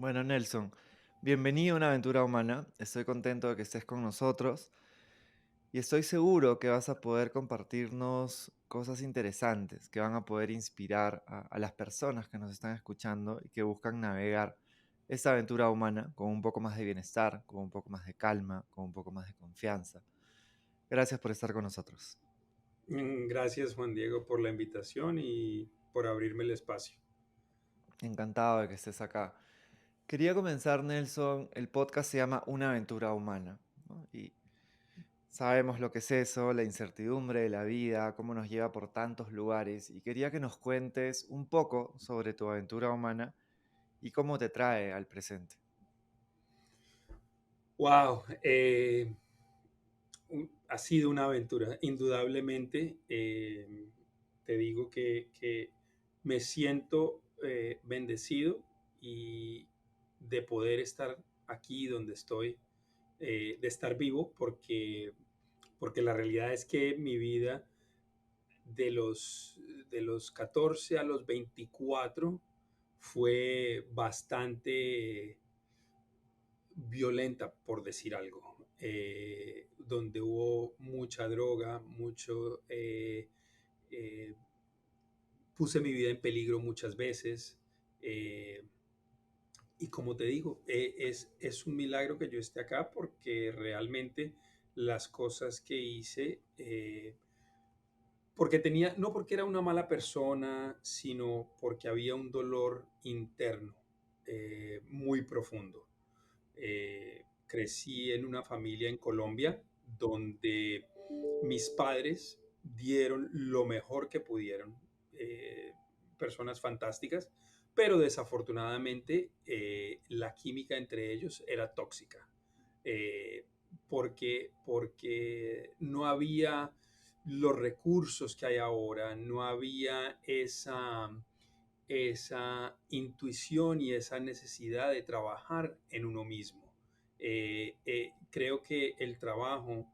Bueno, Nelson, bienvenido a una aventura humana. Estoy contento de que estés con nosotros y estoy seguro que vas a poder compartirnos cosas interesantes que van a poder inspirar a las personas que nos están escuchando y que buscan navegar esta aventura humana con un poco más de bienestar, con un poco más de calma, con un poco más de confianza. Gracias por estar con nosotros. Gracias Juan Diego por la invitación y por abrirme el espacio. Encantado de que estés acá. Quería comenzar, Nelson. El podcast se llama Una aventura humana, ¿no? Y sabemos lo que es eso, la incertidumbre de la vida, cómo nos lleva por tantos lugares, y quería que nos cuentes un poco sobre tu aventura humana y cómo te trae al presente. Wow, ha sido una aventura, indudablemente. Te digo que me siento bendecido y de poder estar aquí donde estoy, de estar vivo, porque la realidad es que mi vida de de los 14 a los 24 fue bastante violenta, por decir algo, donde hubo mucha droga, eh, puse mi vida en peligro muchas veces. eh, y como te digo, es un milagro que yo esté acá porque realmente las cosas que hice, porque tenía, no porque era una mala persona, sino porque había un dolor interno muy profundo. Crecí en una familia en Colombia donde mis padres dieron lo mejor que pudieron, personas fantásticas, pero desafortunadamente la química entre ellos era tóxica, eh, porque no había los recursos que hay ahora, no había esa intuición y esa necesidad de trabajar en uno mismo. Creo que el trabajo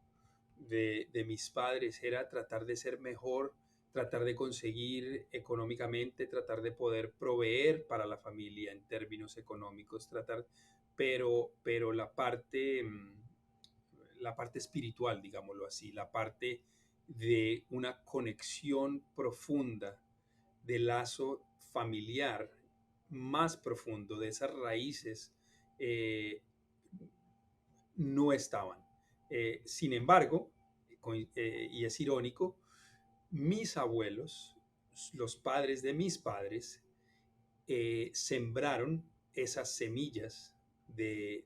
de mis padres era tratar de ser mejor, tratar de conseguir económicamente, tratar de poder proveer para la familia en términos económicos, pero la parte espiritual, digámoslo así, la parte de una conexión profunda, de lazo familiar más profundo, de esas raíces, eh, no estaban. Sin embargo, y es irónico, mis abuelos, los padres de mis padres, sembraron esas semillas de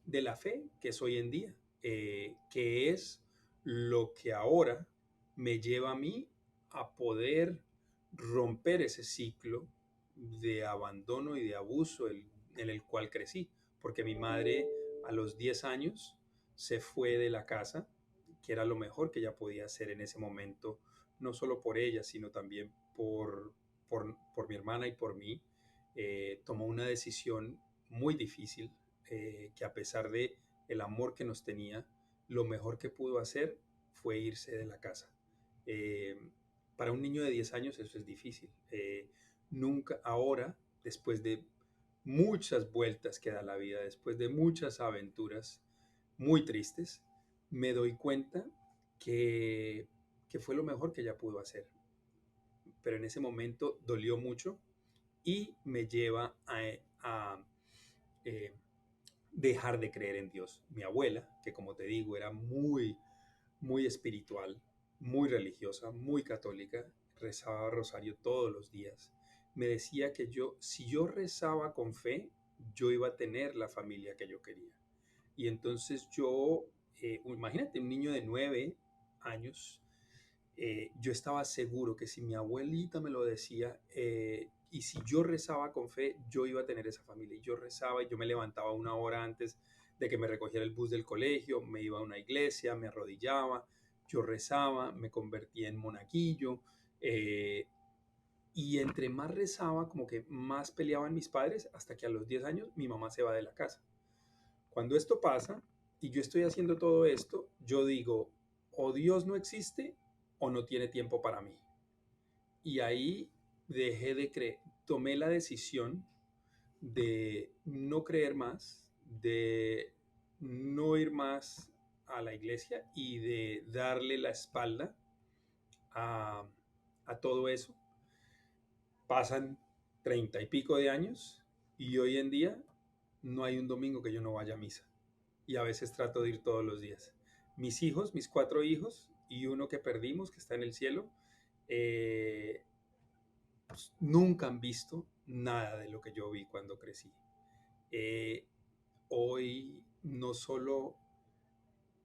la fe que es hoy en día, que es lo que ahora me lleva a mí a poder romper ese ciclo de abandono y de abuso en el cual crecí, porque mi madre a los 10 años se fue de la casa, que era lo mejor que ella podía hacer en ese momento, no solo por ella, sino también por mi hermana y por mí. Tomó una decisión muy difícil, que a pesar de el amor que nos tenía, lo mejor que pudo hacer fue irse de la casa. Eh, para un niño de 10 años eso es difícil. Nunca, ahora, después de muchas vueltas que da la vida, después de muchas aventuras muy tristes, me doy cuenta que, que fue lo mejor que ella pudo hacer. Pero en ese momento dolió mucho y me lleva a eh, dejar de creer en Dios. Mi abuela, que como te digo era muy espiritual, muy religiosa, muy católica, rezaba rosario todos los días. Me decía que si yo rezaba con fe, yo iba a tener la familia que yo quería. Y entonces imagínate, un niño de 9 años, yo estaba seguro que si mi abuelita me lo decía, y si yo rezaba con fe, yo iba a tener esa familia. Y yo rezaba y yo me levantaba una hora antes de que me recogiera el bus del colegio, me iba a una iglesia, me arrodillaba, yo rezaba, me convertía en monaguillo. Y entre más rezaba, como que más peleaban mis padres, hasta que a los 10 años mi mamá se va de la casa. Cuando esto pasa y yo estoy haciendo todo esto, yo digo, o Dios no existe o no tiene tiempo para mí. Y ahí tomé la decisión de no creer más, de no ir más a la iglesia y de darle la espalda a, a todo eso. Pasan 30 y pico de años y hoy en día no hay un domingo que yo no vaya a misa. Y a veces trato de ir todos los días. Mis hijos, mis 4 hijos y uno que perdimos, que está en el cielo, eh, pues, nunca han visto nada de lo que yo vi cuando crecí. Eh, Hoy no solo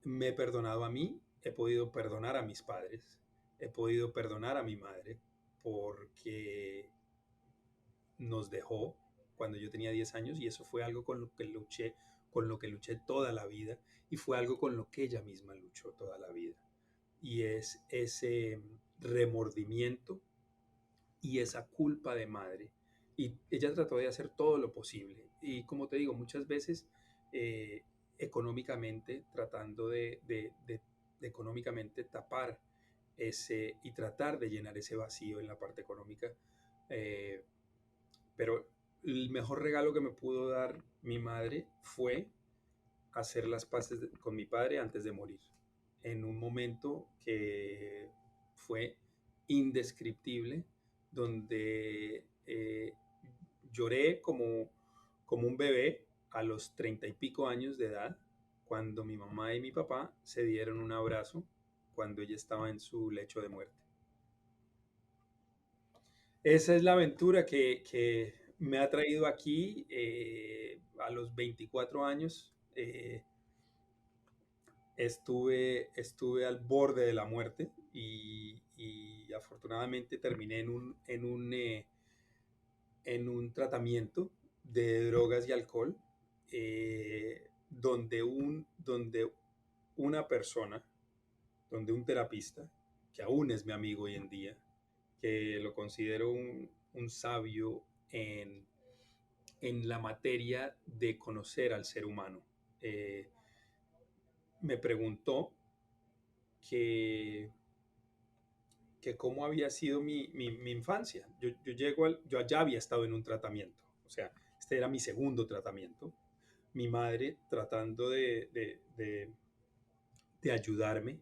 me he perdonado a mí, he podido perdonar a mis padres, he podido perdonar a mi madre porque nos dejó cuando yo tenía 10 años y eso fue algo con lo que luché toda la vida y fue algo con lo que ella misma luchó toda la vida. Y es ese remordimiento y esa culpa de madre. Y ella trató de hacer todo lo posible. Y como te digo, muchas veces eh, económicamente, tratando de económicamente tapar ese y tratar de llenar ese vacío en la parte económica. eh, pero el mejor regalo que me pudo dar mi madre fue hacer las paces con mi padre antes de morir, en un momento que fue indescriptible, donde lloré como un bebé a los 30 y pico años de edad, cuando mi mamá y mi papá se dieron un abrazo cuando ella estaba en su lecho de muerte. Esa es la aventura que me ha traído aquí a los 24 años. Estuve al borde de la muerte y afortunadamente terminé en un tratamiento de drogas y alcohol donde una persona, donde un terapista, que aún es mi amigo hoy en día, que lo considero un sabio en la materia de conocer al ser humano, eh, me preguntó que, que cómo había sido mi infancia. Yo ya había estado en un tratamiento, o sea, este era mi segundo tratamiento. Mi madre tratando de ayudarme,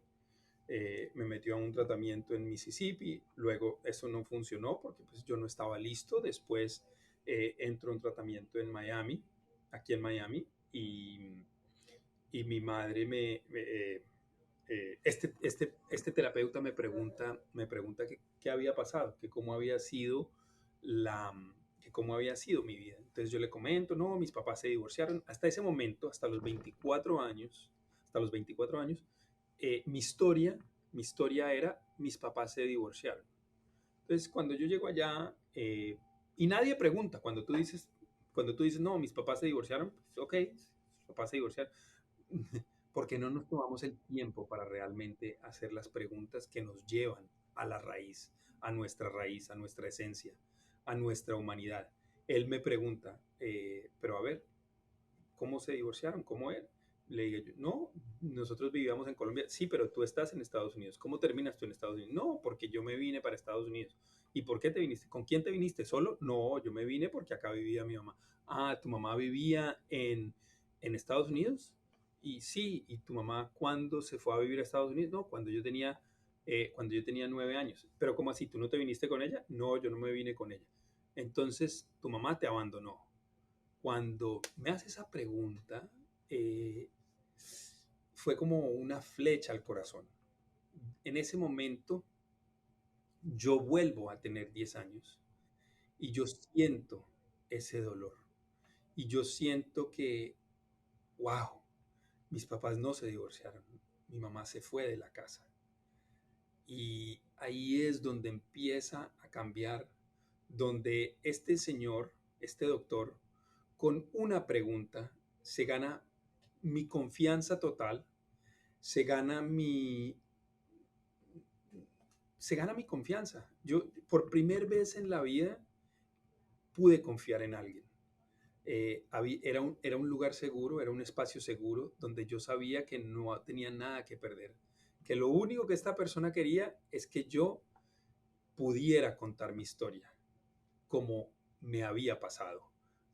me metió a un tratamiento en Mississippi, luego eso no funcionó porque pues, yo no estaba listo, después entro a un tratamiento en Miami, aquí en Miami, y mi madre este terapeuta me pregunta qué había pasado, que cómo había sido la, que cómo había sido mi vida. Entonces yo le comento, no, mis papás se divorciaron. Hasta ese momento, hasta los 24 años, mi historia era, mis papás se divorciaron. Entonces cuando yo llego allá, y nadie pregunta, cuando tú dices, no, mis papás se divorciaron, pues, ok, mis papás se divorciaron. Porque no nos tomamos el tiempo para realmente hacer las preguntas que nos llevan a la raíz, a nuestra esencia, a nuestra humanidad. Él me pregunta, pero a ver, ¿cómo se divorciaron? ¿Cómo era? Le digo yo, no, nosotros vivíamos en Colombia. Sí, pero tú estás en Estados Unidos. ¿Cómo terminas tú en Estados Unidos? No, porque yo me vine para Estados Unidos. ¿Y por qué te viniste? ¿Con quién te viniste? ¿Solo? No, yo me vine porque acá vivía mi mamá. Ah, ¿tu mamá vivía en Estados Unidos? Y sí, ¿y tu mamá cuándo se fue a vivir a Estados Unidos? No, cuando yo tenía 9 años. Pero ¿cómo así? ¿Tú no te viniste con ella? No, yo no me vine con ella. Entonces, tu mamá te abandonó. Cuando me hace esa pregunta, eh, fue como una flecha al corazón. En ese momento, yo vuelvo a tener 10 años y yo siento ese dolor. Y yo siento que, wow, mis papás no se divorciaron, mi mamá se fue de la casa. Y ahí es donde empieza a cambiar, donde este señor, este doctor, con una pregunta se gana mi confianza total, se gana mi, se gana mi confianza. Yo por primera vez en la vida pude confiar en alguien. Era un lugar seguro, era un espacio seguro donde yo sabía que no tenía nada que perder, que lo único que esta persona quería es que yo pudiera contar mi historia como me había pasado,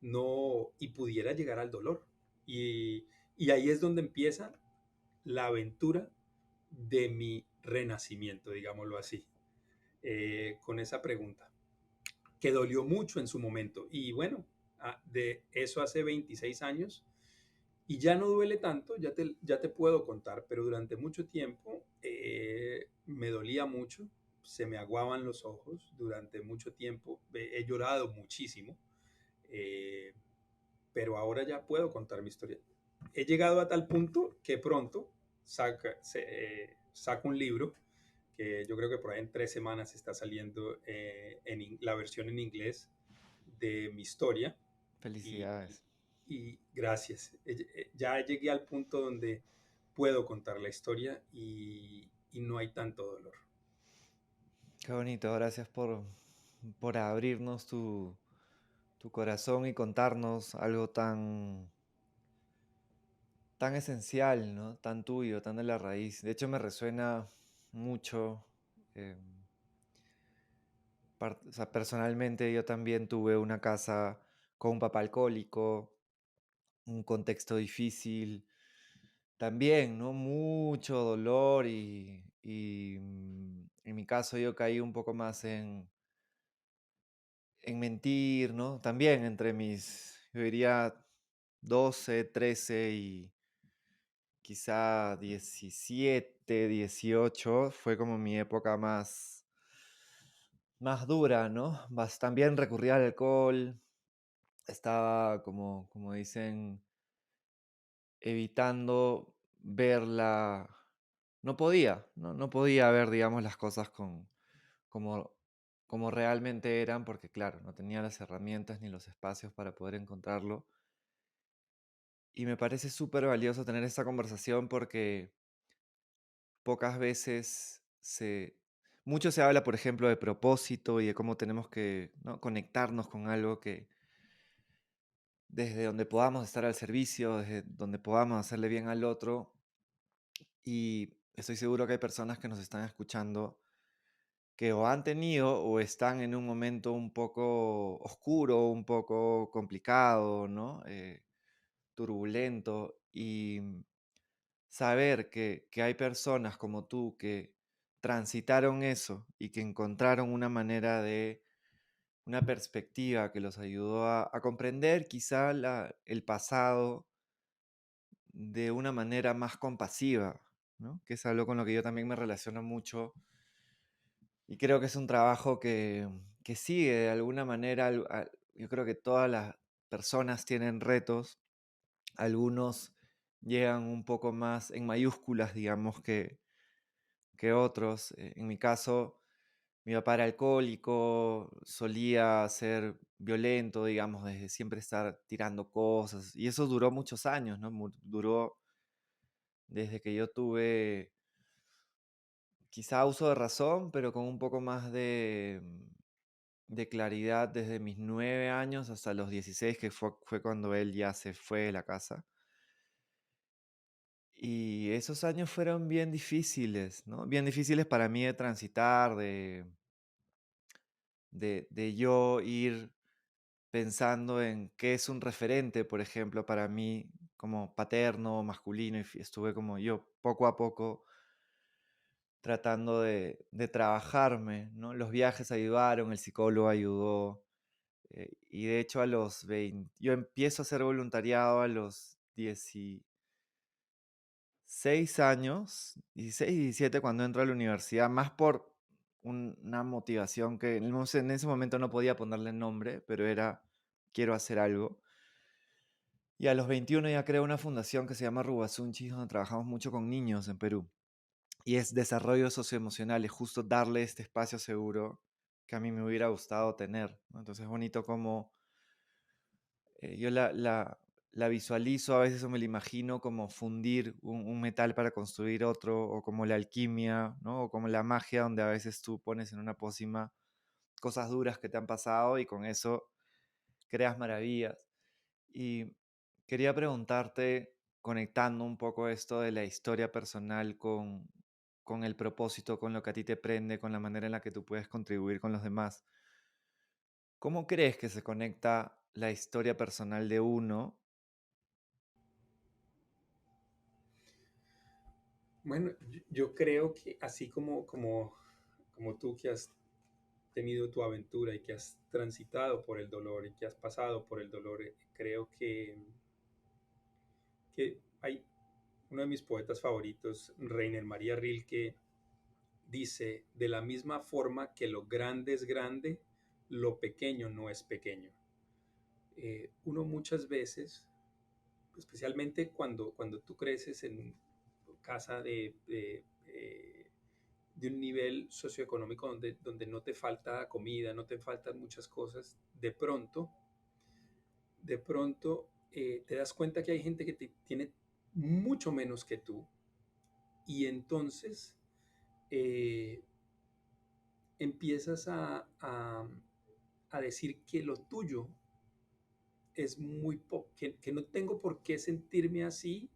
no, y pudiera llegar al dolor. Y ahí es donde empieza la aventura de mi renacimiento, digámoslo así, con esa pregunta, que dolió mucho en su momento. Y bueno, de eso hace 26 años y ya no duele tanto, ya te puedo contar, pero durante mucho tiempo me dolía mucho, se me aguaban los ojos, durante mucho tiempo he llorado muchísimo, eh, pero ahora ya puedo contar mi historia. He llegado a tal punto que pronto saco un libro que yo creo que por ahí en 3 semanas está saliendo la versión en inglés de mi historia y, Felicidades. y gracias. Ya llegué al punto donde puedo contar la historia y no hay tanto dolor. Qué bonito, gracias por abrirnos tu corazón y contarnos algo tan esencial, ¿no? Tan tuyo, tan de la raíz. De hecho, me resuena mucho. em, o sea, personalmente, yo también tuve una casa con un papá alcohólico, un contexto difícil, también, ¿no? Mucho dolor y en mi caso yo caí un poco más en mentir, ¿no? También entre mis, yo diría, 12, 13 y quizá 17, 18 fue como mi época más dura, ¿no? También recurría al alcohol, estaba como dicen, evitando verla, no podía, no podía ver, digamos, las cosas como, como realmente eran, porque claro, no tenía las herramientas ni los espacios para poder encontrarlo. Y me parece súper valioso tener esta conversación porque pocas veces mucho se habla, por ejemplo, de propósito y de cómo tenemos que, ¿no?, conectarnos con algo que desde donde podamos estar al servicio, desde donde podamos hacerle bien al otro. Y estoy seguro que hay personas que nos están escuchando que o han tenido o están en un momento un poco oscuro, un poco complicado, ¿no? Turbulento. Y saber que hay personas como tú que transitaron eso y que encontraron una manera de, una perspectiva que los ayudó a comprender quizá el pasado de una manera más compasiva, ¿no? Que es algo con lo que yo también me relaciono mucho y creo que es un trabajo que sigue de alguna manera. Yo creo que todas las personas tienen retos, algunos llegan un poco más en mayúsculas, digamos, que otros. En mi caso, mi papá era alcohólico, solía ser violento, digamos, desde siempre estar tirando cosas, y eso duró muchos años, ¿no? Duró desde que yo tuve quizá uso de razón, pero con un poco más de claridad desde mis 9 años hasta los 16, que fue cuando él ya se fue de la casa. Y esos años fueron bien difíciles, ¿no? Bien difíciles para mí de transitar, de yo ir pensando en qué es un referente, por ejemplo, para mí como paterno, masculino, y estuve como yo poco a poco tratando de trabajarme, ¿no? Los viajes ayudaron, el psicólogo ayudó, y de hecho a los 20, yo empiezo a hacer voluntariado a los 16 años, 16, 17 cuando entro a la universidad, más por una motivación que en ese momento no podía ponerle nombre, pero era quiero hacer algo. Y a los 21 ya creo una fundación que se llama Rubasunchi, donde trabajamos mucho con niños en Perú. Y es desarrollo socioemocional, es justo darle este espacio seguro que a mí me hubiera gustado tener, ¿no? Entonces es bonito como yo la visualizo, a veces o me la imagino como fundir un metal para construir otro, o como la alquimia, ¿no? O como la magia, donde a veces tú pones en una pócima cosas duras que te han pasado y con eso creas maravillas. Y quería preguntarte, conectando un poco esto de la historia personal con el propósito, con lo que a ti te prende, con la manera en la que tú puedes contribuir con los demás. ¿Cómo crees que se conecta la historia personal de uno. Bueno, yo creo que así como tú que has tenido tu aventura y que has transitado por el dolor y que has pasado por el dolor, creo que hay uno de mis poetas favoritos, Rainer María Rilke, dice, de la misma forma que lo grande es grande, lo pequeño no es pequeño. Uno muchas veces, especialmente cuando tú creces en casa de un nivel socioeconómico donde no te falta comida, no te faltan muchas cosas, de pronto te das cuenta que hay gente que tiene mucho menos que tú y entonces eh, empiezas a decir que lo tuyo es muy poco, que no tengo por qué sentirme así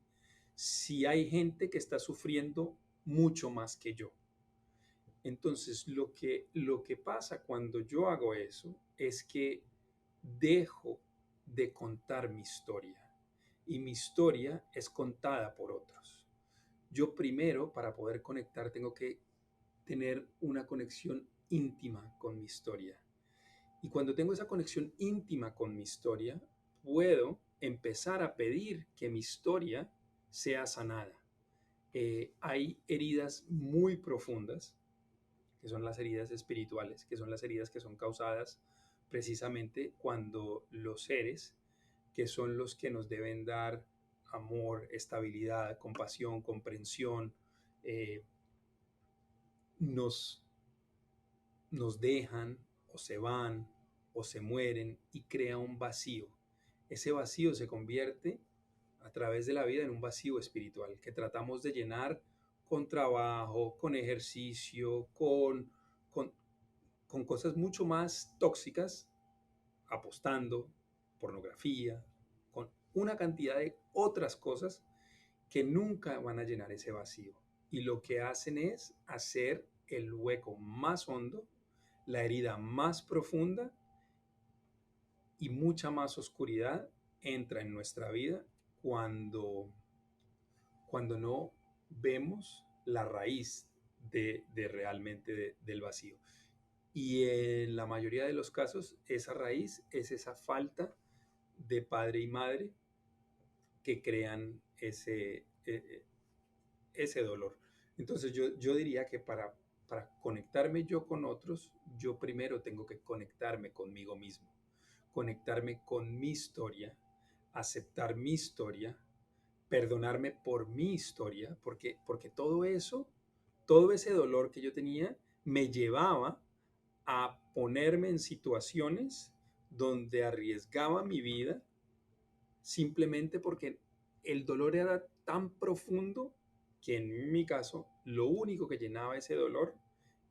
si hay gente que está sufriendo mucho más que yo. Entonces, lo que pasa cuando yo hago eso es que dejo de contar mi historia y mi historia es contada por otros. Yo primero, para poder conectar, tengo que tener una conexión íntima con mi historia. Y cuando tengo esa conexión íntima con mi historia, puedo empezar a pedir que mi historia sea sanada. Hay heridas muy profundas, que son las heridas espirituales, que son las heridas que son causadas precisamente cuando los seres, que son los que nos deben dar amor, estabilidad, compasión, comprensión, eh, nos nos dejan o se van o se mueren y crea un vacío. Ese vacío se convierte a través de la vida en un vacío espiritual que tratamos de llenar con trabajo, con ejercicio, con, con cosas mucho más tóxicas, apostando, pornografía, con una cantidad de otras cosas que nunca van a llenar ese vacío. Y lo que hacen es hacer el hueco más hondo, la herida más profunda y mucha más oscuridad entra en nuestra vida cuando, cuando no vemos la raíz de realmente del vacío. Y en la mayoría de los casos, esa raíz es esa falta de padre y madre que crean ese dolor. Entonces yo diría que para conectarme yo con otros, yo primero tengo que conectarme conmigo mismo, conectarme con mi historia, aceptar mi historia, perdonarme por mi historia, porque todo eso, todo ese dolor que yo tenía, me llevaba a ponerme en situaciones donde arriesgaba mi vida simplemente porque el dolor era tan profundo que en mi caso lo único que llenaba ese dolor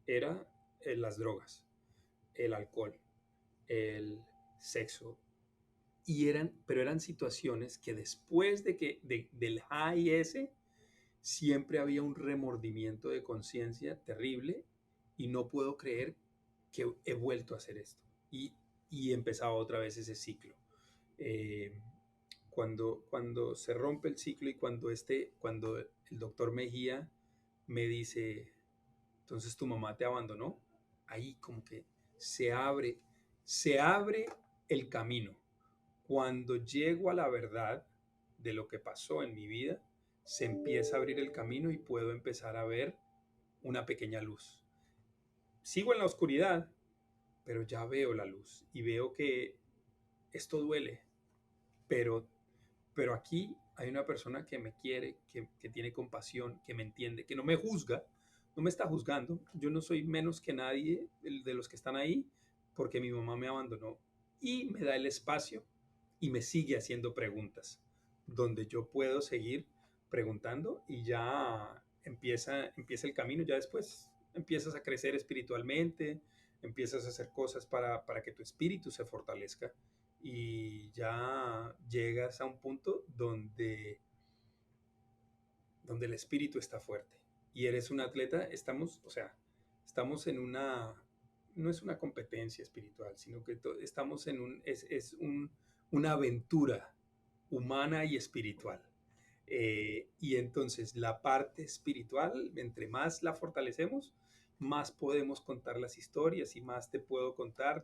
era las drogas, el alcohol, el sexo. Pero eran situaciones que después del high ese, siempre había un remordimiento de conciencia terrible y no puedo creer que he vuelto a hacer esto. Y empezaba otra vez ese ciclo. Eh, cuando se rompe el ciclo y cuando el doctor Mejía me dice, entonces tu mamá te abandonó, ahí como que se abre, se abre el camino. Cuando llego a la verdad de lo que pasó en mi vida, se empieza a abrir el camino y puedo empezar a ver una pequeña luz. Sigo en la oscuridad, pero ya veo la luz y veo que esto duele, pero Pero aquí hay una persona que me quiere, que tiene compasión, que me entiende, que no me juzga, no me está juzgando. Yo no soy menos que nadie de los que están ahí porque mi mamá me abandonó y me da el espacio y me sigue haciendo preguntas donde yo puedo seguir preguntando y ya empieza el camino, ya después empiezas a crecer espiritualmente, empiezas a hacer cosas para que tu espíritu se fortalezca y ya llegas a un punto donde el espíritu está fuerte y eres un atleta, o sea, estamos no es una competencia espiritual, sino que estamos en una aventura humana y espiritual. Y entonces la parte espiritual, entre más la fortalecemos, más podemos contar las historias y más te puedo contar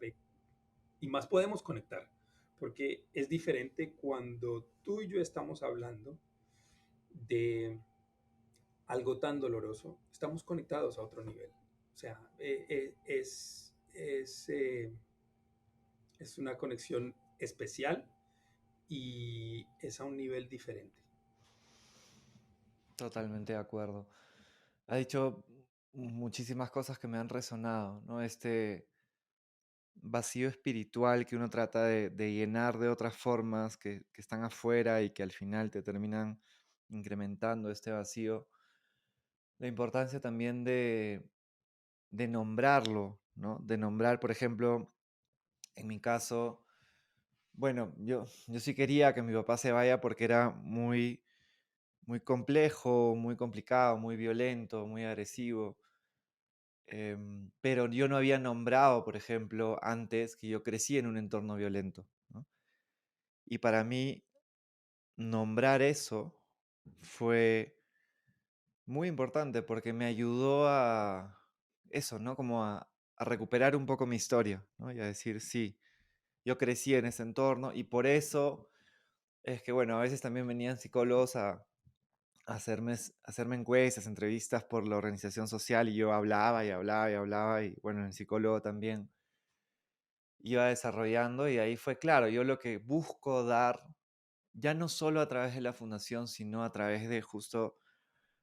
y más podemos conectar. Porque es diferente cuando tú y yo estamos hablando de algo tan doloroso, estamos conectados a otro nivel. O sea, es una conexión especial y es a un nivel diferente. Totalmente de acuerdo. Ha dicho muchísimas cosas que me han resonado, ¿no? Este vacío espiritual que uno trata de llenar de otras formas que están afuera y que al final te terminan incrementando este vacío. La importancia también de nombrarlo, ¿no? De nombrar, por ejemplo, en mi caso, bueno, yo sí quería que mi papá se vaya porque era muy complejo, muy complicado, muy violento, muy agresivo. Pero yo no había nombrado, por ejemplo, antes que yo crecí en un entorno violento, ¿no? Y para mí, nombrar eso fue muy importante porque me ayudó a eso, ¿no? Como a recuperar un poco mi historia, ¿no? Y a decir, sí, yo crecí en ese entorno y por eso es que, bueno, a veces también venían psicólogos a hacerme encuestas, entrevistas por la organización social y yo hablaba y hablaba y hablaba y, bueno, el psicólogo también iba desarrollando y ahí fue claro, yo lo que busco dar, ya no solo a través de la fundación, sino a través de justo,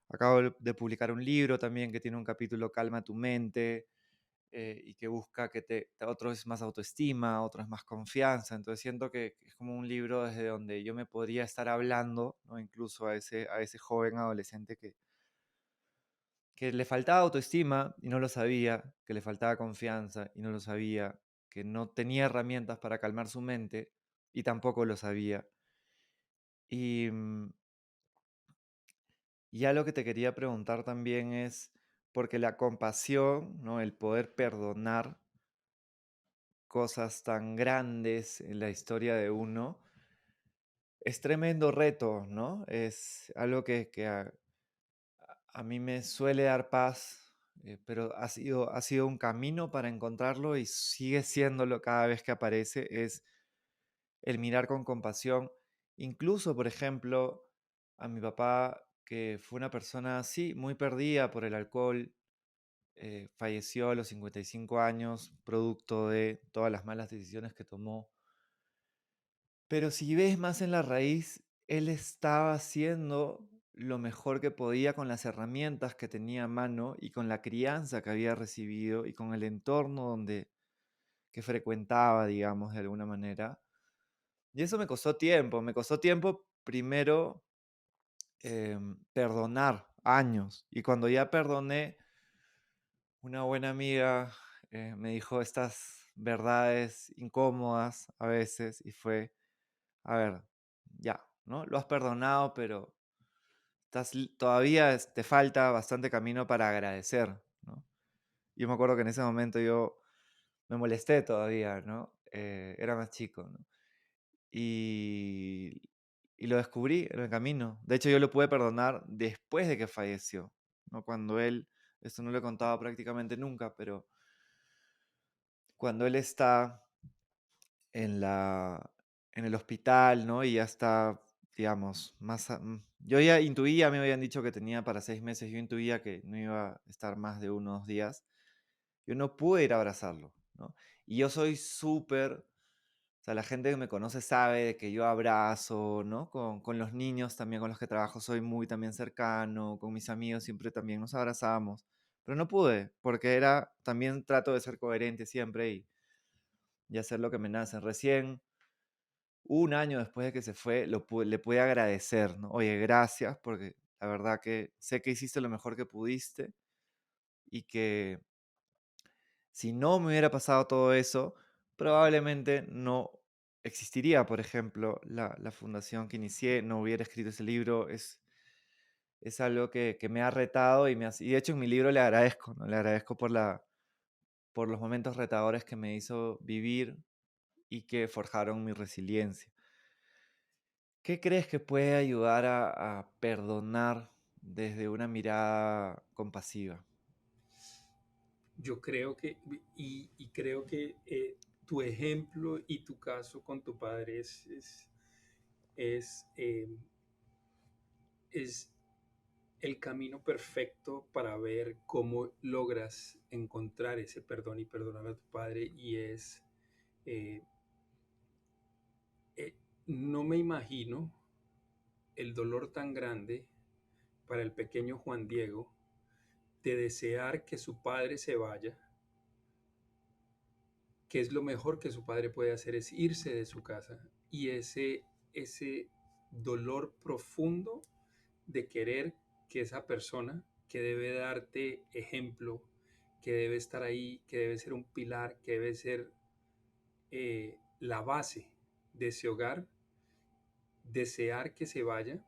acabo de publicar un libro también que tiene un capítulo Calma tu mente y que busca que otro es más autoestima, otro es más confianza, entonces siento que es como un libro desde donde yo me podría estar hablando, ¿no? Incluso a ese joven adolescente que le faltaba autoestima y no lo sabía, que le faltaba confianza y no lo sabía, que no tenía herramientas para calmar su mente y tampoco lo sabía. Y ya lo que te quería preguntar también es, porque la compasión, ¿no? El poder perdonar cosas tan grandes en la historia de uno, es tremendo reto, ¿no? Es algo que a mí me suele dar paz, pero ha sido un camino para encontrarlo y sigue siéndolo cada vez que aparece, es el mirar con compasión. Incluso, por ejemplo, a mi papá, que fue una persona así, muy perdida por el alcohol, falleció a los 55 años, producto de todas las malas decisiones que tomó. Pero si ves más en la raíz, él estaba haciendo lo mejor que podía con las herramientas que tenía a mano y con la crianza que había recibido y con el entorno que frecuentaba, digamos, de alguna manera. Y eso me costó tiempo primero perdonar años. Y cuando ya perdoné, una buena amiga me dijo estas verdades incómodas a veces y fue, a ver, ya, ¿no? Lo has perdonado, pero todavía te falta bastante camino para agradecer, ¿no? Yo me acuerdo que en ese momento yo me molesté todavía, ¿no? Era más chico, ¿no? Y, y lo descubrí en el camino. De hecho, yo lo pude perdonar después de que falleció, ¿no? Cuando él, esto no lo he contado prácticamente nunca, pero cuando él está en el hospital, ¿no? Y ya está, digamos, yo ya intuía, me habían dicho que tenía para 6 meses, yo intuía que no iba a estar más de unos días. Yo no pude ir a abrazarlo, ¿no? Y yo soy súper, o sea, la gente que me conoce sabe de que yo abrazo, ¿no? Con los niños también con los que trabajo soy muy también cercano, con mis amigos siempre también nos abrazamos, pero no pude, porque también trato de ser coherente siempre y hacer lo que me nace. Recién, un año después de que se fue, le pude agradecer, ¿no? Oye, gracias, porque la verdad que sé que hiciste lo mejor que pudiste y que si no me hubiera pasado todo eso, probablemente no existiría, por ejemplo, la fundación que inicié, no hubiera escrito ese libro. Es algo que me ha retado y de hecho en mi libro le agradezco, ¿no? Le agradezco por los momentos retadores que me hizo vivir y que forjaron mi resiliencia. ¿Qué crees que puede ayudar a perdonar desde una mirada compasiva? Yo creo que, y creo que tu ejemplo y tu caso con tu padre es, eh, es el camino perfecto para ver cómo logras encontrar ese perdón y perdonar a tu padre. Y eh, eh, no me imagino el dolor tan grande para el pequeño Juan Diego de desear que su padre se vaya, que es lo mejor que su padre puede hacer es irse de su casa, y ese dolor profundo de querer que esa persona que debe darte ejemplo, que debe estar ahí, que debe ser un pilar, que debe ser la base de ese hogar, desear que se vaya,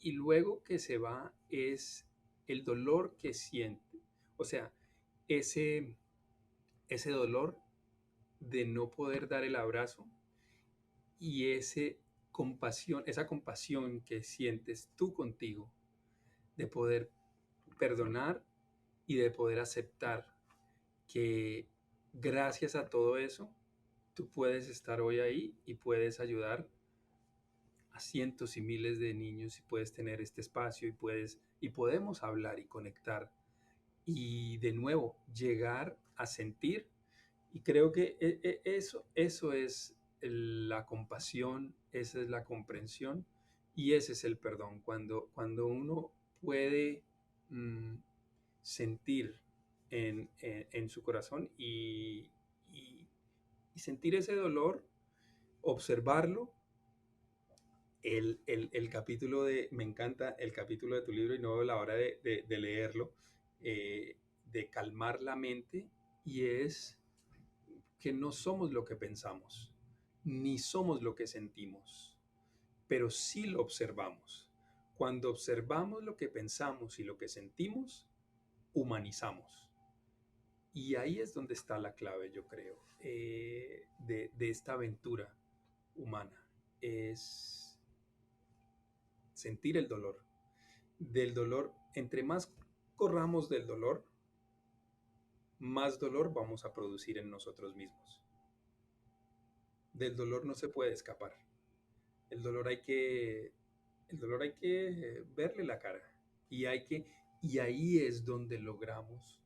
y luego que se va es el dolor que siente. O sea, ese, ese dolor de no poder dar el abrazo, y esa compasión que sientes tú contigo, de poder perdonar y de poder aceptar que gracias a todo eso tú puedes estar hoy ahí y puedes ayudar a cientos y miles de niños, y puedes tener este espacio, y podemos hablar y conectar y de nuevo llegar a sentir. Y creo que eso es la compasión, esa es la comprensión, y ese es el perdón. Cuando uno puede mm, sentir en su corazón y, y sentir ese dolor, observarlo. El capítulo me encanta el capítulo de tu libro, y no veo la hora de leerlo, eh, de calmar la mente, y es que no somos lo que pensamos, ni somos lo que sentimos, pero sí lo observamos. Cuando observamos lo que pensamos y lo que sentimos, humanizamos. Y ahí es donde está la clave, yo creo, de esta aventura humana. Es sentir el dolor. Del dolor, entre más corramos del dolor, más dolor vamos a producir en nosotros mismos. Del dolor no se puede escapar. El dolor hay que, el dolor hay que verle la cara, y y ahí es donde logramos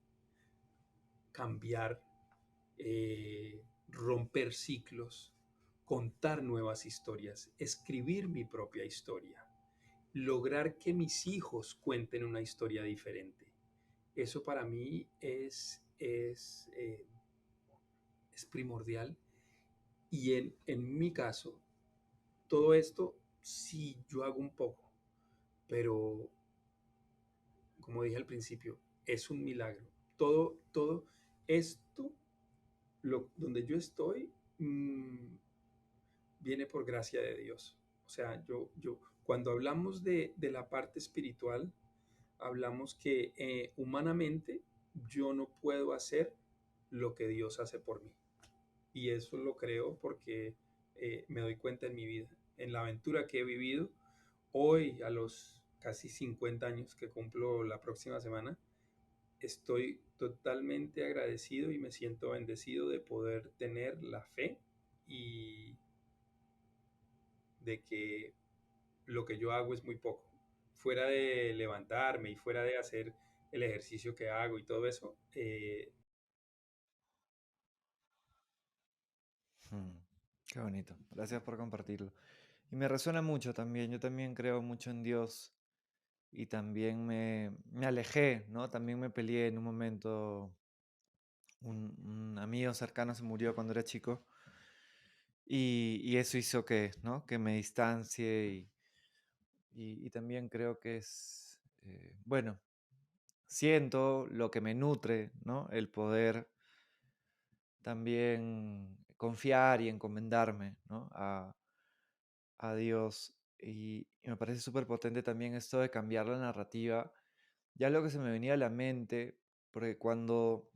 cambiar, romper ciclos, contar nuevas historias, escribir mi propia historia, lograr que mis hijos cuenten una historia diferente. Eso para mí es primordial. Y en mi caso, todo esto sí yo hago un poco, pero como dije al principio, es un milagro. Todo esto, donde yo estoy, viene por gracia de Dios. O sea, cuando hablamos de la parte espiritual, hablamos que humanamente yo no puedo hacer lo que Dios hace por mí. Y eso lo creo porque me doy cuenta en mi vida, en la aventura que he vivido. Hoy, a los casi 50 años que cumplo la próxima semana, estoy totalmente agradecido y me siento bendecido de poder tener la fe, y de que lo que yo hago es muy poco. Fuera de levantarme y fuera de hacer el ejercicio que hago y todo eso, Mm, qué bonito. Gracias por compartirlo. Y me resuena mucho también. Yo también creo mucho en Dios y también me alejé, ¿no? También me peleé en un momento. Un amigo cercano se murió cuando era chico y eso hizo que, ¿no? Que me distancie y también creo que es, bueno, siento lo que me nutre, ¿no? El poder también confiar y encomendarme, ¿no? A Dios. Y me parece súper potente también esto de cambiar la narrativa. Ya lo que se me venía a la mente, porque cuando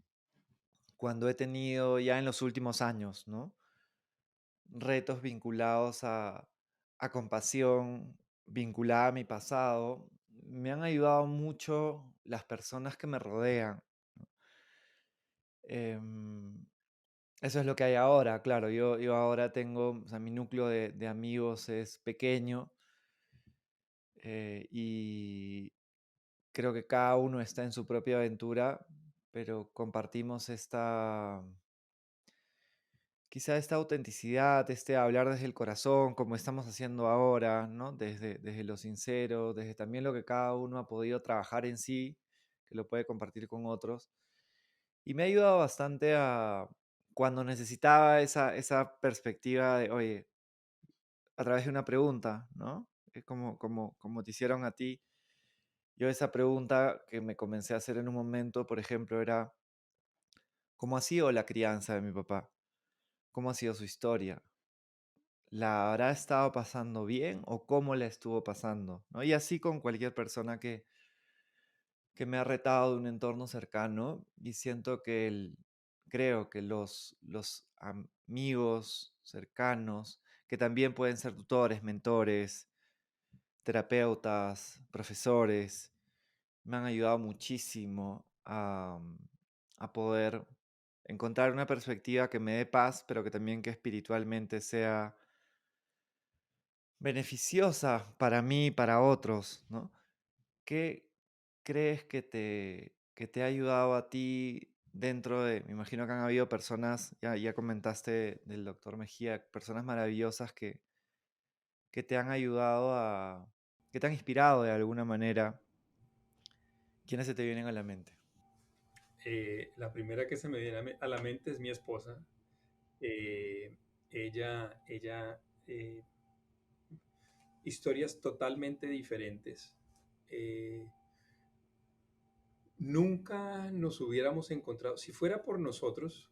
cuando he tenido ya en los últimos años, ¿no? Retos vinculados a compasión, vinculada a mi pasado, me han ayudado mucho las personas que me rodean. Em, Eso es lo que hay ahora, claro. Yo ahora tengo, o sea, mi núcleo de amigos es pequeño, y creo que cada uno está en su propia aventura, pero compartimos quizá esta autenticidad, este hablar desde el corazón, como estamos haciendo ahora, ¿no? Desde lo sincero, desde también lo que cada uno ha podido trabajar en sí, que lo puede compartir con otros. Y me ha ayudado bastante cuando necesitaba esa perspectiva de, oye, a través de una pregunta, ¿no? Es como te hicieron a ti. Yo esa pregunta que me comencé a hacer en un momento, por ejemplo, era, ¿cómo ha sido la crianza de mi papá? ¿Cómo ha sido su historia? ¿La habrá estado pasando bien o cómo la estuvo pasando? ¿No? Y así con cualquier persona que me ha retado de un entorno cercano, y siento que creo que los amigos cercanos, que también pueden ser tutores, mentores, terapeutas, profesores, me han ayudado muchísimo a poder encontrar una perspectiva que me dé paz, pero que también que espiritualmente sea beneficiosa para mí y para otros, ¿no? ¿Qué crees que te ha ayudado a ti dentro de, me imagino que han habido personas, ya comentaste del doctor Mejía, personas maravillosas que te han ayudado que te han inspirado de alguna manera? ¿Quiénes se te vienen a la mente? La primera que se me viene a la mente es mi esposa. Eh, ella historias totalmente diferentes. Eh, Nunca nos hubiéramos encontrado, si fuera por nosotros,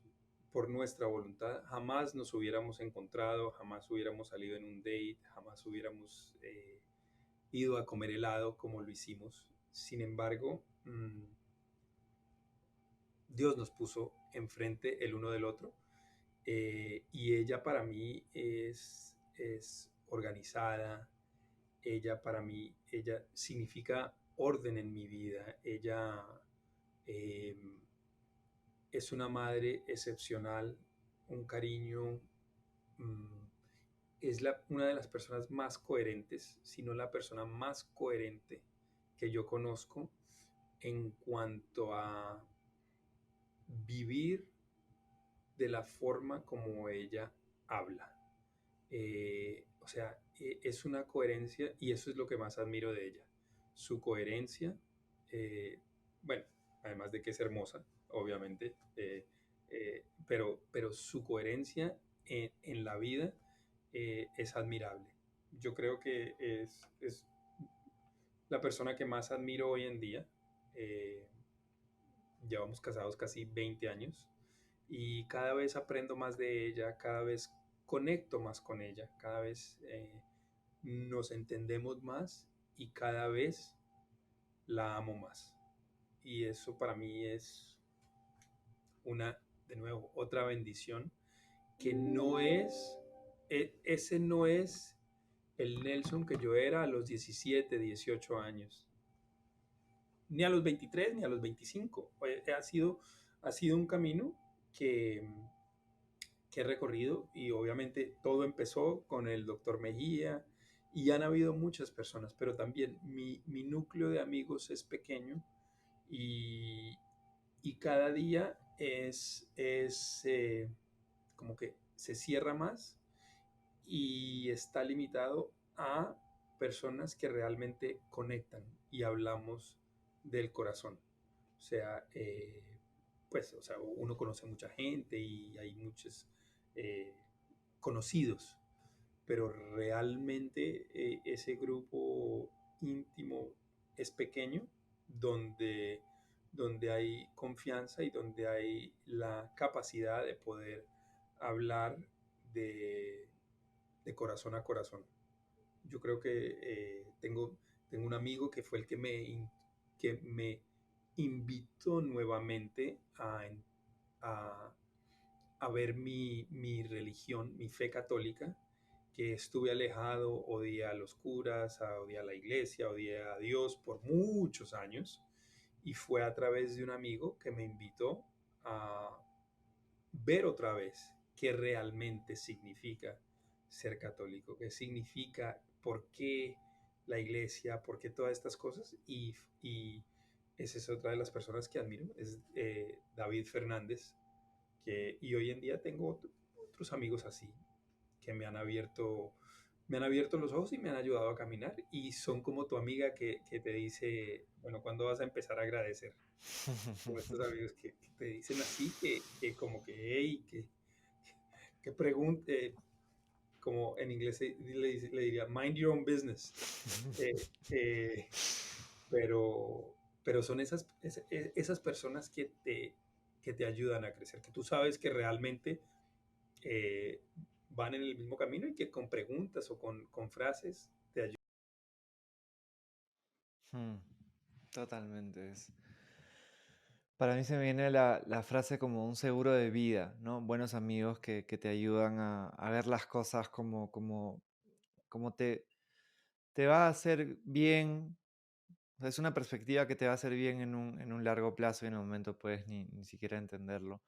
por nuestra voluntad, jamás nos hubiéramos encontrado, jamás hubiéramos salido en un date, jamás hubiéramos ido a comer helado como lo hicimos. Sin embargo, Dios nos puso enfrente el uno del otro, y ella para mí es organizada. Ella para mí, ella significa orden en mi vida. Ella eh, es una madre excepcional, un cariño, mm, es una de las personas más coherentes, si no la persona más coherente que yo conozco en cuanto a vivir de la forma como ella habla. O sea, es una coherencia y eso es lo que más admiro de ella. Su coherencia, eh, bueno, además de que es hermosa, obviamente, pero su coherencia en la vida es admirable. Yo creo que es la persona que más admiro hoy en día. Eh, Llevamos casados casi 20 años y cada vez aprendo más de ella, cada vez conecto más con ella, cada vez nos entendemos más y cada vez la amo más. Y eso para mí es una, de nuevo, otra bendición que no es, ese no es el Nelson que yo era a los 17 18 años, ni a los 23 ni a los 25. Ha sido un camino que, que he recorrido y obviamente todo empezó con el doctor Mejía y han habido muchas personas, pero también mi núcleo de amigos es pequeño y, y cada día es como que se cierra más y está limitado a personas que realmente conectan y hablamos del corazón. O sea, pues, o sea, uno conoce mucha gente y hay muchos eh, conocidos, pero realmente ese grupo íntimo es pequeño, donde, donde hay confianza y donde hay la capacidad de poder hablar de, de corazón a corazón. Yo creo que tengo un amigo que fue el que me invitó nuevamente a, a ver mi religión, mi fe católica, que estuve alejado, odié a los curas, odié a la iglesia, odié a Dios por muchos años, y fue a través de un amigo que me invitó a ver otra vez qué realmente significa ser católico, qué significa, por qué la iglesia, por qué todas estas cosas. Y esa es otra de las personas que admiro, es David Fernández, y hoy en día tengo otros amigos así, que me han abierto los ojos y me han ayudado a caminar, y son como tu amiga que te dice, bueno, ¿cuándo vas a empezar a agradecer? Como estos amigos que te dicen así, que como que, hey, que pregunte, como en inglés le diría, mind your own business. Eh, eh, pero son esas personas que te ayudan a crecer, que tú sabes que realmente eh, van en el mismo camino y que con preguntas o con frases te ayudan. Mm, totalmente. Para mí se me viene la frase como un seguro de vida, ¿no? Buenos amigos que te ayudan a ver las cosas como te va a hacer bien. O sea, es una perspectiva que te va a hacer bien en un largo plazo y en un momento puedes ni siquiera entenderlo.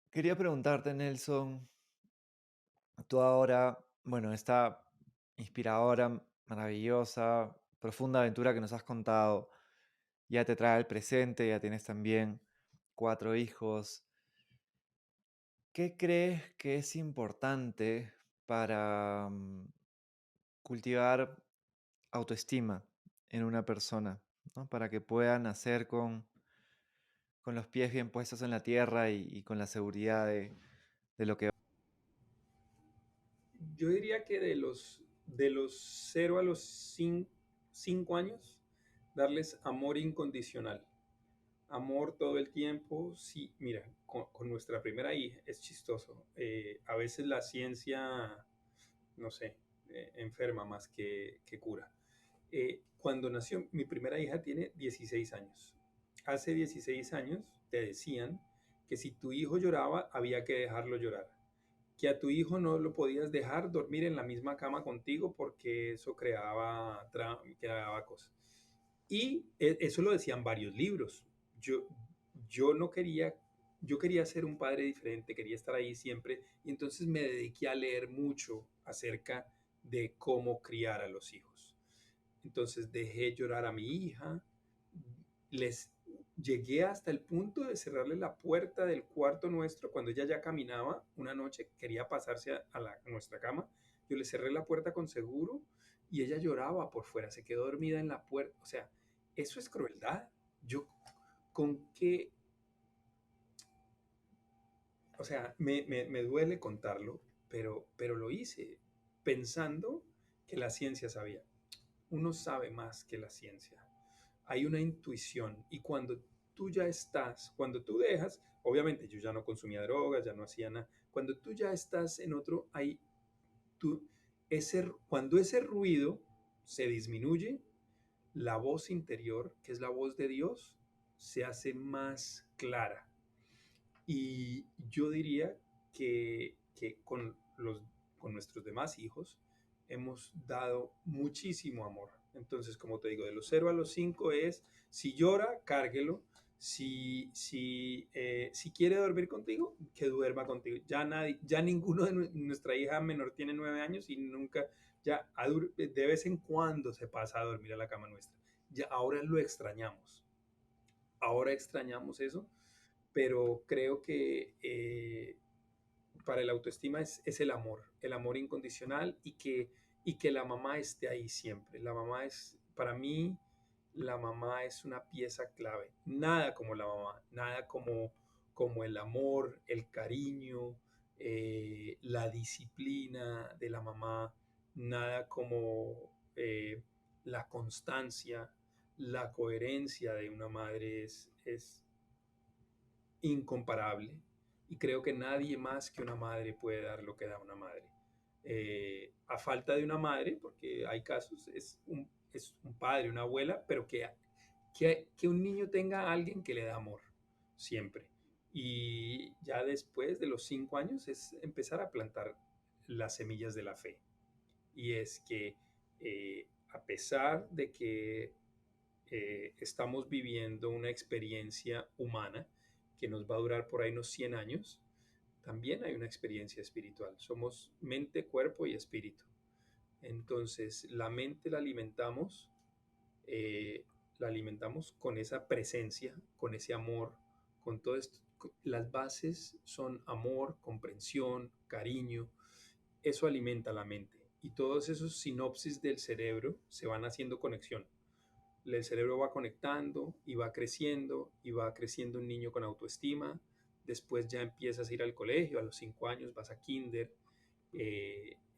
Quería preguntarte, Nelson, tú ahora, bueno, esta inspiradora, maravillosa, profunda aventura que nos has contado, ya te trae al presente, ya tienes también 4 hijos. ¿Qué crees que es importante para cultivar autoestima en una persona, ¿no? Para que pueda nacer con los pies bien puestos en la tierra y con la seguridad de lo que... Yo diría que de los 0 a los 5 años, darles amor incondicional. Amor todo el tiempo. Sí, mira, con nuestra primera hija es chistoso. A veces la ciencia, no sé, enferma más que cura. Cuando nació, mi primera hija tiene 16 años. Hace 16 años te decían que si tu hijo lloraba, había que dejarlo llorar, que a tu hijo no lo podías dejar dormir en la misma cama contigo porque eso creaba cosas. Y eso lo decían varios libros. Yo, yo no quería, yo quería ser un padre diferente, quería estar ahí siempre, y entonces me dediqué a leer mucho acerca de cómo criar a los hijos. Entonces dejé llorar a mi hija, les llegué hasta el punto de cerrarle la puerta del cuarto nuestro cuando ella ya caminaba una noche, quería pasarse a nuestra cama, yo le cerré la puerta con seguro y ella lloraba por fuera, se quedó dormida en la puerta. O sea, eso es crueldad. Yo, con qué, o sea, me duele contarlo, pero lo hice pensando que la ciencia sabía. Uno sabe más que la ciencia. Hay una intuición, y cuando tú dejas, obviamente yo ya no consumía drogas, ya no hacía nada, cuando tú ya estás en otro, tú, cuando ese ruido se disminuye, la voz interior, que es la voz de Dios, se hace más clara. Y yo diría que con nuestros demás hijos hemos dado muchísimo amor. Entonces, como te digo, de los 0 a los 5 es, si llora, cárguelo. Si quiere dormir contigo, que duerma contigo. Ya ninguno de nuestra hija menor tiene 9 años y nunca, de vez en cuando se pasa a dormir a la cama nuestra. Ya ahora lo extrañamos. Ahora extrañamos eso, pero creo que para el autoestima es el amor incondicional, y que la mamá esté ahí siempre. Para mí, la mamá es una pieza clave. Nada como la mamá, nada como el amor, el cariño, la disciplina de la mamá, nada como la constancia, la coherencia de una madre es incomparable, y creo que nadie más que una madre puede dar lo que da una madre. A falta de una madre, porque hay casos, es un padre, una abuela, pero que un niño tenga a alguien que le da amor, siempre. Y ya después de los 5 años es empezar a plantar las semillas de la fe. Y es que a pesar de que estamos viviendo una experiencia humana que nos va a durar por ahí unos 100 años, también hay una experiencia espiritual. Somos mente, cuerpo y espíritu. Entonces, eh, la alimentamos con esa presencia, con ese amor, con todo esto. Las bases son amor, comprensión, cariño. Eso alimenta la mente. Y todos esos sinopsis del cerebro se van haciendo conexión. El cerebro va conectando y va creciendo un niño con autoestima. Después ya empiezas a ir al colegio, a los 5 años vas a kinder,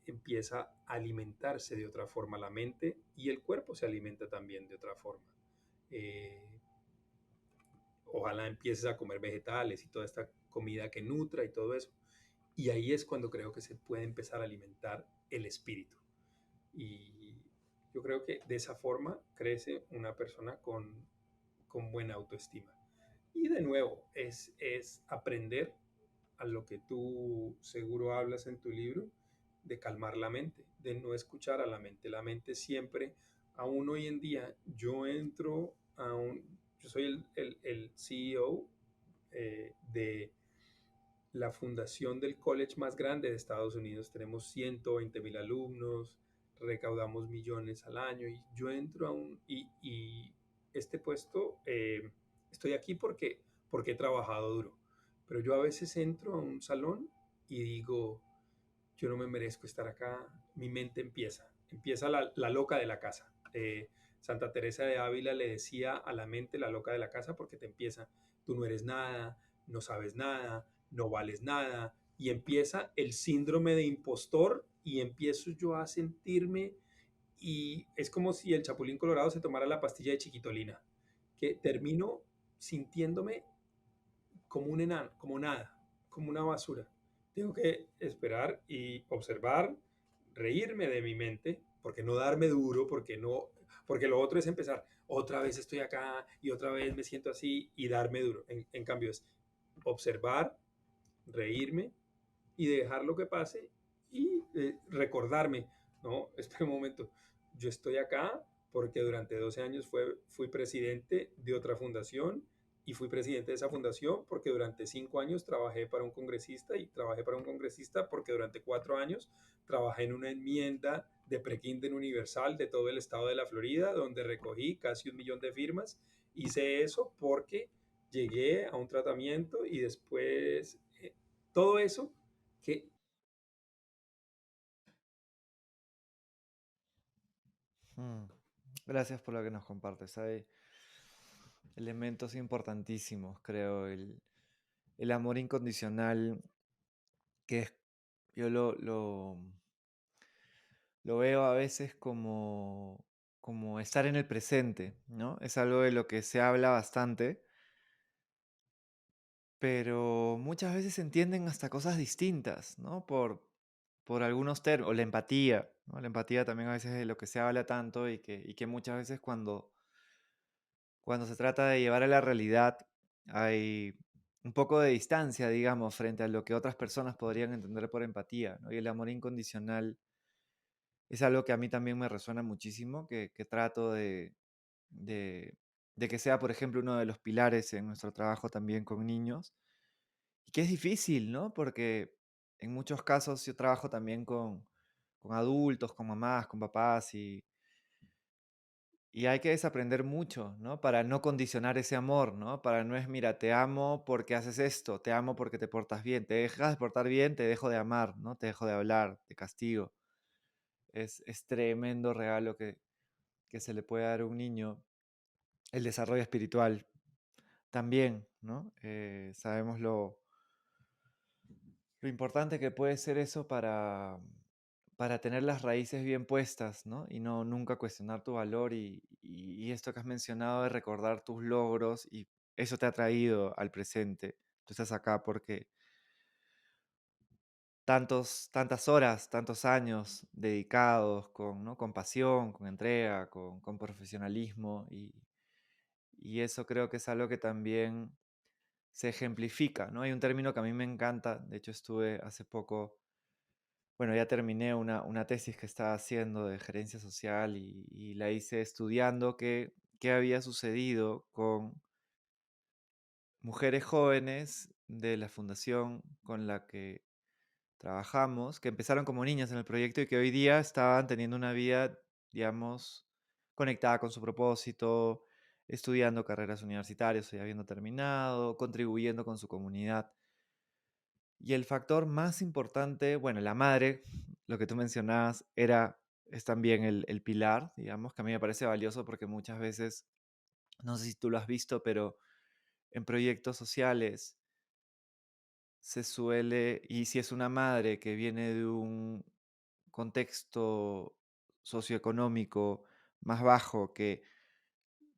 empieza a alimentarse de otra forma la mente y el cuerpo se alimenta también de otra forma. Eh, Ojalá empieces a comer vegetales y toda esta comida que nutra y todo eso. Y ahí es cuando creo que se puede empezar a alimentar el espíritu. Y yo creo que de esa forma crece una persona con buena autoestima. Y de nuevo, es aprender a lo que tú seguro hablas en tu libro, de calmar la mente, de no escuchar a la mente. La mente siempre, aún hoy en día, yo soy el CEO de la fundación del college más grande de Estados Unidos. Tenemos 120,000 alumnos, recaudamos millones al año y yo entro y este puesto, estoy aquí porque he trabajado duro, pero yo a veces entro a un salón y digo, yo no me merezco estar acá, mi mente empieza la loca de la casa. Santa Teresa de Ávila le decía a la mente la loca de la casa porque te empieza, tú no eres nada, no sabes nada, no vales nada, y empieza el síndrome de impostor y empiezo yo a sentirme y es como si el Chapulín Colorado se tomara la pastilla de chiquitolina, que termino sintiéndome como un enano, como nada, como una basura. Tengo que esperar y observar, reírme de mi mente, porque no darme duro, porque lo otro es empezar, otra vez estoy acá y otra vez me siento así y darme duro. En cambio es observar, reírme y dejar lo que pase y recordarme, no, espera un momento, yo estoy acá porque durante 12 años fui presidente de otra fundación y fui presidente de esa fundación porque durante 5 años trabajé para un congresista y trabajé para un congresista porque durante 4 años trabajé en una enmienda de prekinder universal de todo el estado de la Florida donde recogí casi 1 millón de firmas. Hice eso porque llegué a un tratamiento y después todo eso que Mm, Gracias por lo que nos compartes. Hay elementos importantísimos, creo. El amor incondicional, que es, yo lo veo a veces como estar en el presente, ¿no? Es algo de lo que se habla bastante, pero muchas veces se entienden hasta cosas distintas, ¿no? Por algunos términos, o la empatía, ¿no? La empatía también a veces es de lo que se habla tanto y que muchas veces cuando se trata de llevar a la realidad hay un poco de distancia, digamos, frente a lo que otras personas podrían entender por empatía, ¿no? Y el amor incondicional es algo que a mí también me resuena muchísimo, que trato de, de que sea, por ejemplo, uno de los pilares en nuestro trabajo también con niños. Y que es difícil, ¿no? Porque en muchos casos yo trabajo también con adultos, con mamás, con papás, y hay que desaprender mucho, ¿no? Para no condicionar ese amor, ¿no? Para no es, mira, te amo porque haces esto, te amo porque te portas bien, te dejas de portar bien, te dejo de amar, ¿no? Te dejo de hablar, te castigo. Es tremendo regalo que se le puede dar a un niño. El desarrollo espiritual también, ¿no? Sabemos lo importante que puede ser eso para tener las raíces bien puestas, ¿no? Y no nunca cuestionar tu valor y esto que has mencionado de recordar tus logros y eso te ha traído al presente. Tú estás acá porque tantas horas, tantos años dedicados con, ¿no? Con pasión, con entrega, con profesionalismo y eso creo que es algo que también se ejemplifica, ¿no? Hay un término que a mí me encanta, de hecho estuve hace poco, bueno, ya terminé una tesis que estaba haciendo de gerencia social y la hice estudiando qué había sucedido con mujeres jóvenes de la fundación con la que trabajamos, que empezaron como niñas en el proyecto y que hoy día estaban teniendo una vida, digamos, conectada con su propósito, estudiando carreras universitarias o ya habiendo terminado, contribuyendo con su comunidad. Y el factor más importante, bueno, la madre, lo que tú mencionabas, es también el pilar, digamos, que a mí me parece valioso porque muchas veces, no sé si tú lo has visto, pero en proyectos sociales se suele, y si es una madre que viene de un contexto socioeconómico más bajo que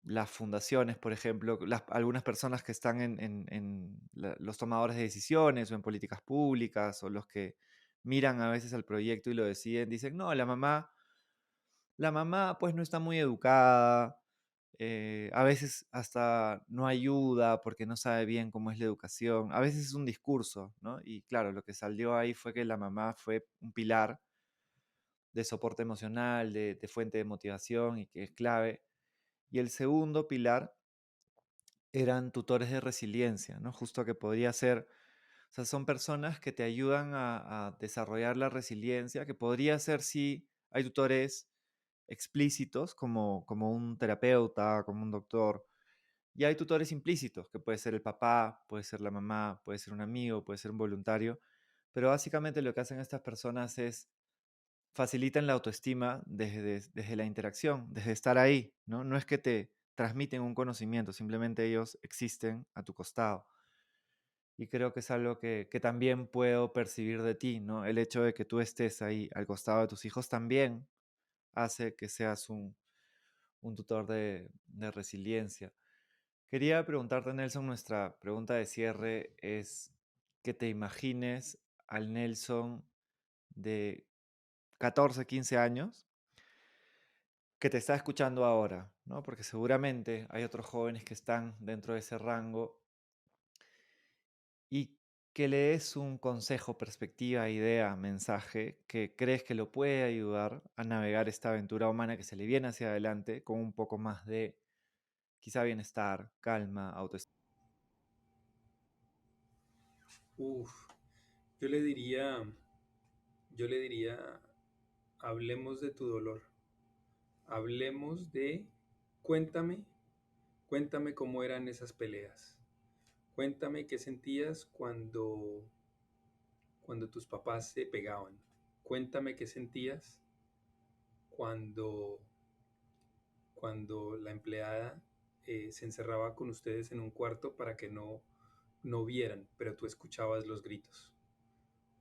las fundaciones, por ejemplo, algunas personas que están en los tomadores de decisiones o en políticas públicas o los que miran a veces al proyecto y lo deciden, dicen, no, la mamá pues no está muy educada, a veces hasta no ayuda porque no sabe bien cómo es la educación, a veces es un discurso, ¿no? Y claro, lo que salió ahí fue que la mamá fue un pilar de soporte emocional, de fuente de motivación y que es clave. Y el segundo pilar eran tutores de resiliencia, ¿no? Justo que podría ser, o sea, son personas que te ayudan a desarrollar la resiliencia, que podría ser si hay tutores explícitos como un terapeuta, como un doctor, y hay tutores implícitos, que puede ser el papá, puede ser la mamá, puede ser un amigo, puede ser un voluntario, pero básicamente lo que hacen estas personas es facilitan la autoestima desde la interacción, desde estar ahí, ¿no? No es que te transmiten un conocimiento, simplemente ellos existen a tu costado. Y creo que es algo que también puedo percibir de ti, ¿no? El hecho de que tú estés ahí al costado de tus hijos también hace que seas un tutor de resiliencia. Quería preguntarte, Nelson, nuestra pregunta de cierre es que te imagines al Nelson de 14, 15 años que te está escuchando ahora, ¿no? Porque seguramente hay otros jóvenes que están dentro de ese rango y que le des un consejo, perspectiva, idea, mensaje que crees que lo puede ayudar a navegar esta aventura humana que se le viene hacia adelante con un poco más de quizá bienestar, calma, autoestima. Uf, yo le diría, yo le diría, hablemos de tu dolor, hablemos de, cuéntame, cuéntame cómo eran esas peleas, cuéntame qué sentías cuando tus papás se pegaban, cuéntame qué sentías cuando, cuando la empleada se encerraba con ustedes en un cuarto para que no vieran, pero tú escuchabas los gritos.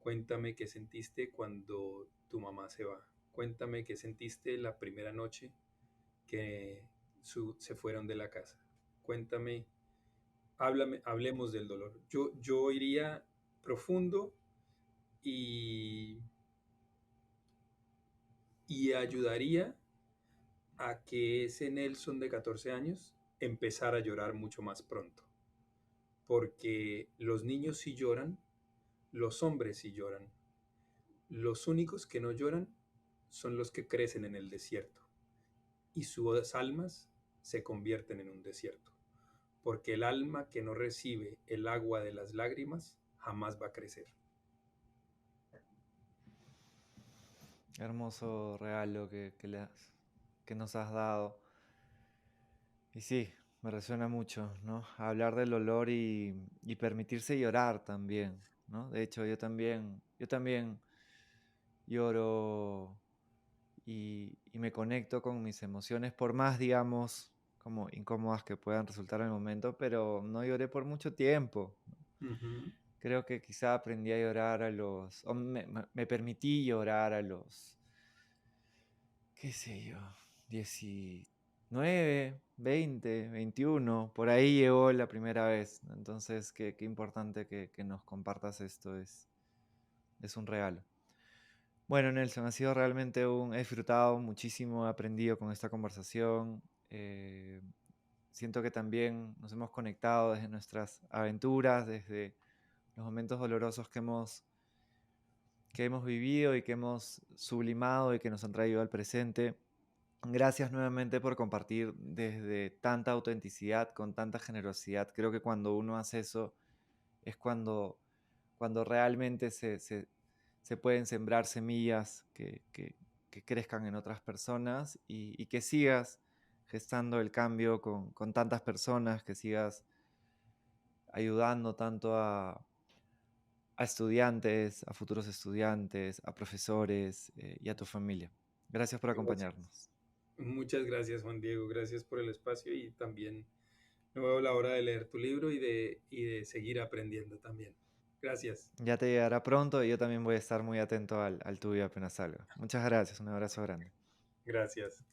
Cuéntame qué sentiste cuando tu mamá se va. Cuéntame qué sentiste la primera noche que se fueron de la casa. Cuéntame, hablemos del dolor. Yo iría profundo y, y ayudaría a que ese Nelson de 14 años empezara a llorar mucho más pronto. Porque los niños sí lloran, los hombres sí lloran. Los únicos que no lloran son los que crecen en el desierto y sus almas se convierten en un desierto, porque el alma que no recibe el agua de las lágrimas jamás va a crecer. Hermoso regalo que nos has dado. Y sí, me resuena mucho, ¿no? Hablar del dolor y permitirse llorar también, ¿no? De hecho, yo también lloro y me conecto con mis emociones, por más, digamos, como incómodas que puedan resultar en el momento, pero no lloré por mucho tiempo. Ujú. Creo que quizá aprendí a llorar o me permití llorar a los, qué sé yo, 19, 20, 21, por ahí llegó la primera vez, ¿no? Entonces, qué importante que nos compartas esto, es un regalo. Bueno, Nelson, ha sido realmente he disfrutado muchísimo, he aprendido con esta conversación. siento que también nos hemos conectado desde nuestras aventuras, desde los momentos dolorosos que hemos vivido y que hemos sublimado y que nos han traído al presente. Gracias nuevamente por compartir desde tanta autenticidad, con tanta generosidad. Creo que cuando uno hace eso es cuando realmente se pueden sembrar semillas que crezcan en otras personas y que sigas gestando el cambio con tantas personas, que sigas ayudando tanto a estudiantes, a futuros estudiantes, a profesores y a tu familia. Gracias por Gracias. acompañarnos. Muchas gracias, Juan Diego. Gracias por el espacio y también no veo la hora de leer tu libro y de seguir aprendiendo también. Gracias. Ya te llegará pronto y yo también voy a estar muy atento al tuyo apenas salga. Muchas gracias, un abrazo grande. Gracias.